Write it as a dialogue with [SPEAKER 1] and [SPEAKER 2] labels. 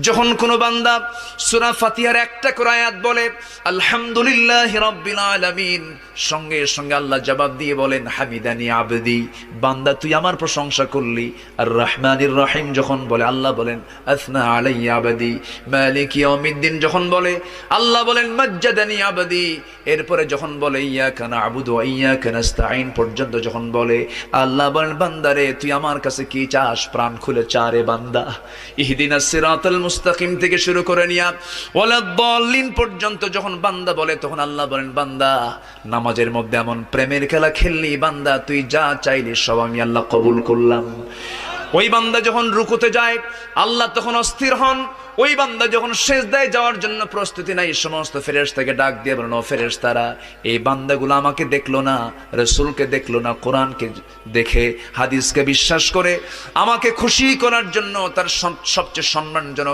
[SPEAKER 1] যখন কোনো বান্দা সূরা ফাতিহার একটা করে আয়াত বলে আলহামদুলিল্লাহি রাব্বিল আলামিন, সঙ্গে সঙ্গে আল্লাহ জবাব দিয়ে বলেন হামিদানি আবদি, বান্দা তুই আমার প্রশংসা করলি। আর রহমানির রহিম যখন বলে আল্লাহ বলেন আসনা আলাইয়া আবদি। মালিক ইয়াউমিদ্দিন যখন বলে আল্লাহ বলেন মাজ্জাদানি আবদি। এরপরে যখন বলে ইয়াকা না'বুদু ওয়া ইয়াকা নাস্তাঈন পর্যন্ত যখন বলে আল্লাহ বলেন বান্দারে তুই আমার কাছে কি চাস, প্রাণ খুলে চারে বান্দা। ইহদিনাস সিরাতাল মুস্তাকিম থেকে শুরু করে নিয়া ওয়ালাদ-দাল্লিন পর্যন্ত যখন বান্দা বলে তখন আল্লাহ বলেন বান্দা নামাজের মধ্যে এমন প্রেমের খেলা খেললি বান্দা, তুই যা চাইলি সব আমি আল্লাহ কবুল করলাম। ওই বান্দা যখন রুকুতে যায় আল্লাহ তখন অস্থির হন। ওই বান্দা যখন সিজদায় যাওয়ার জন্য প্রস্তুতি নাই, সমস্ত ফেরেশতাকে ডাক দিয়ে বলেন ও ফেরেশতারা, এই বান্দাগুলো আমাকে দেখলো না, রাসূলকে দেখলো না, কোরআনকে দেখে হাদিসকে বিশ্বাস করে আমাকে খুশি করার জন্য তার সবচেয়ে সম্মানজনক